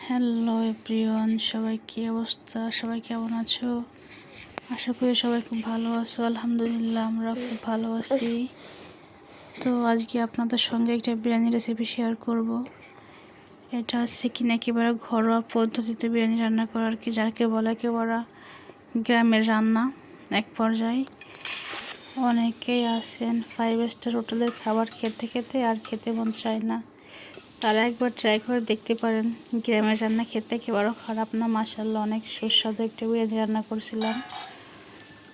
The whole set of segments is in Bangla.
হ্যালো এভরিওয়ান, সবাই কী অবস্থা? সবাই কেমন আছো? আশা করি সবাই খুব ভালো আছো। আলহামদুলিল্লাহ, আমরা খুব ভালো আছি। তো আজকে আপনাদের সঙ্গে একটা বিরিয়ানি রেসিপি শেয়ার করব। এটা হচ্ছে কিনা একেবারে ঘরোয়া পদ্ধতিতে বিরিয়ানি রান্না করা আর কি, যাকে বলে একেবারে গ্রামের রান্না। এক পর্যায়ে অনেকেই আছেন 5 স্টার হোটেলের খাবার খেতে খেতে আর খেতে মন চায় না, তারা একবার ট্রাই করে দেখতে পারেন। গ্রামের রান্না খেতে একেবারেও খারাপ না, মাশাআল্লাহ অনেক সুস্বাদু একটা বিরিয়ানি রান্না করেছিলাম।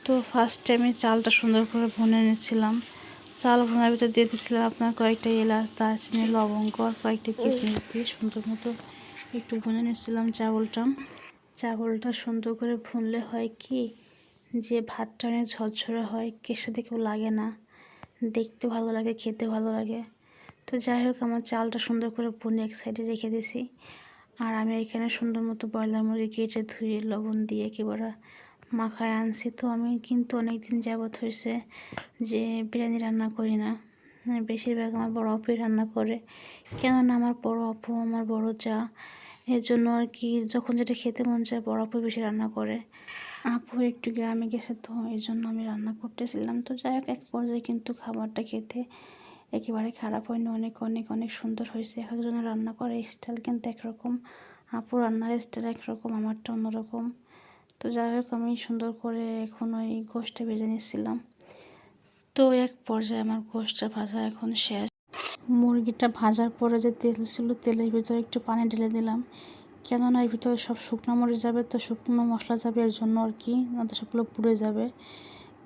তো ফার্স্টে আমি চালটা সুন্দর করে ভুনে নিচ্ছিলাম। চাল ভুনার ভিতরে দিয়ে দিচ্ছিলাম আপনার কয়েকটা এলাচ, দারচিনি, লবঙ্গ আর কয়েকটা কিশমিশ দিয়ে সুন্দর মতো একটু ভুনে নিচ্ছিলাম চাউলটা সুন্দর করে ভুনলে হয় কি, যে ভাতটা অনেক ঝরঝরে হয়, কেশে দিকেও লাগে না, দেখতে ভালো লাগে, খেতে ভালো লাগে। তো যাই হোক, আমার চালটা সুন্দর করে ভুনে এক সাইডে রেখে দিয়েছি। আর আমি এখানে সুন্দর মতো ব্রয়লার মুরগি কেটে ধুয়ে লবণ দিয়ে একেবারে মাখায় আনছি। তো আমি কিন্তু অনেক দিন যাবত হয়েছে যে বিরিয়ানি রান্না করি না, বেশিরভাগ আমার বড় আপুই রান্না করে। কেননা আমার বড় আপু আমার বড় যা, এর জন্য আর কি যখন যেটা খেতে মন চায় বড় আপু বেশি রান্না করে। আপু একটু গ্রামে গেছে, তো এই জন্য আমি রান্না করতেছিলাম। তো যাই হোক, এক পর্যায়ে কিন্তু খাবারটা খেতে একেবারে খারাপ হয়নি, অনেক অনেক অনেক সুন্দর হয়েছে। এক একজনের রান্না করার স্টাইল কিন্তু একরকম, আপুর রান্নার স্টাইল একরকম, আমারটা অন্যরকম। তো যাই হোক, আমি সুন্দর করে এখন ওই গোশটা ভেজে নিচ্ছিলাম। তো এক পর্যায়ে আমার গোশটা ভাজা এখন শেষ। মুরগিটা ভাজার পরে যে তেল ছিল, তেলের ভিতরে একটু পানি ঢেলে দিলাম, কেননা এর ভিতরে সব শুকনো মরিচ যাবে, তো শুকনো মশলা যাবে, এর জন্য আর কি, না তো সবগুলো পুড়ে যাবে।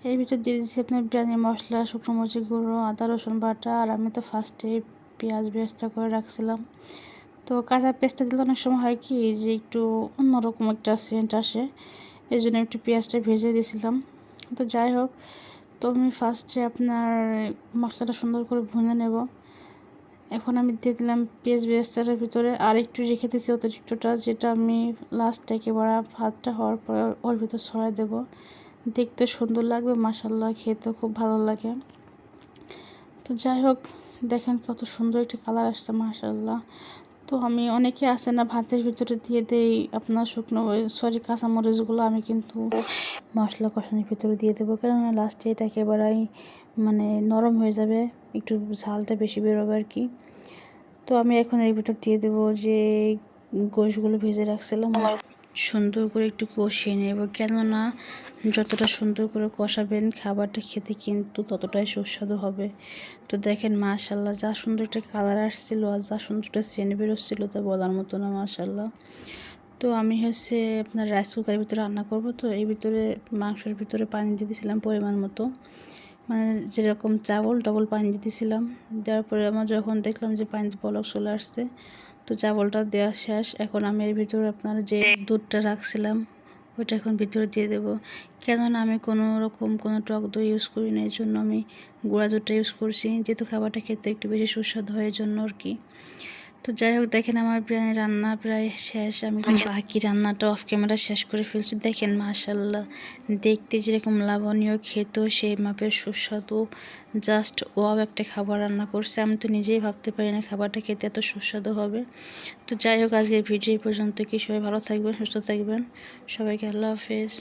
এর ভিতরে দিয়ে দিচ্ছি আপনার বিরিয়ানি মশলা, শুকনো মরিচের গুঁড়ো, আদা রসুন বাটা। আর আমি তো ফার্স্টে পেঁয়াজ বেরেস্তা করে রাখছিলাম। তো কাঁচা পেঁয়াজটা দিলে অনেক সময় হয় কি যে একটু অন্যরকম একটা সেন্ট আসে, এই জন্য একটু পেঁয়াজটা ভেজে দিয়েছিলাম। তো যাই হোক, তো আমি ফার্স্টে আপনার মশলাটা সুন্দর করে ভুনে নেব। এখন আমি দিয়ে দিলাম পেঁয়াজ বেরেস্তাটার ভিতরে, আর একটু রেখে দিয়েছি অতিরিক্তটা, যেটা আমি লাস্টে একেবারে ভাতটা হওয়ার পর ওর ভিতর ছড়াই দেব। দেখতে সুন্দর লাগবে, মাশাআল্লাহ খেতেও খুব ভালো লাগে। তো যাই হোক, দেখেন কত সুন্দর একটা কালার আসছে, মাশাআল্লাহ। তো আমি, অনেকে আসে না ভাতের ভিতরে দিয়ে দেই আপনার শুকনো কাঁচামরিচগুলো, আমি কিন্তু মশলা কষানোর ভিতরে দিয়ে দেবো, কেননা লাস্টে এটা একেবারেই মানে নরম হয়ে যাবে, একটু ঝালটা বেশি বেরোবে আর কি। তো আমি এখন এর ভিতর দিয়ে দেবো যে গোশগুলো ভেজে রাখছিলাম, সুন্দর করে একটু কষিয়ে নেব, কেননা যতটা সুন্দর করে কষাবেন খাবারটা খেতে কিন্তু ততটাই সুস্বাদু হবে। তো দেখেন মাশাআল্লাহ, যা সুন্দর একটা কালার আসছিল আর যা সুন্দর একটা সেন্ট বেরোচ্ছিল, তা বলার মতো না, মাশাআল্লাহ। তো আমি হচ্ছে আপনার রাইস কুকারের ভিতরে রান্না করব। তো এই ভিতরে মাংসের ভিতরে পানি দিয়ে দিয়েছিলাম পরিমাণ মতো, মানে যেরকম চাউল ডবল পানি দিতেছিলাম। দেওয়ার পরে আমার যখন দেখলাম যে পানিতে বলক চলে আসছে, তো চাউলটা দেওয়া শেষ। এখন আমি এর ভিতরে আপনার যে দুধটা রাখছিলাম ওইটা এখন ভিতরে দিয়ে দেবো, কেননা আমি কোনো রকম কোনো টক দই ইউজ করি না, এই জন্য আমি গুঁড়া দুধটা ইউজ করছি, যেহেতু খাবারটা খেতে একটু বেশি সুস্বাদু হয়, এই জন্য আর কি। তো যাই হোক, দেখেন আমার বিরিয়ানি রান্না প্রায় শেষ, আমি বাকি রান্নাটা অফ ক্যামেরা শেষ করে ফেলছি। দেখেন মাশাআল্লাহ, দেখতে যেরকম লাবণীয়, খেতেও সেই মাপের সুস্বাদু, জাস্ট ওয়াও একটা খাবার রান্না করছে। আমি তো নিজেই ভাবতে পারি না খাবারটা খেতে এত সুস্বাদু হবে। তো যাই হোক, আজকের ভিডিও এই পর্যন্ত, কি সবাই ভালো থাকবেন, সুস্থ থাকবেন, সবাইকে আল্লাহ হাফেজ।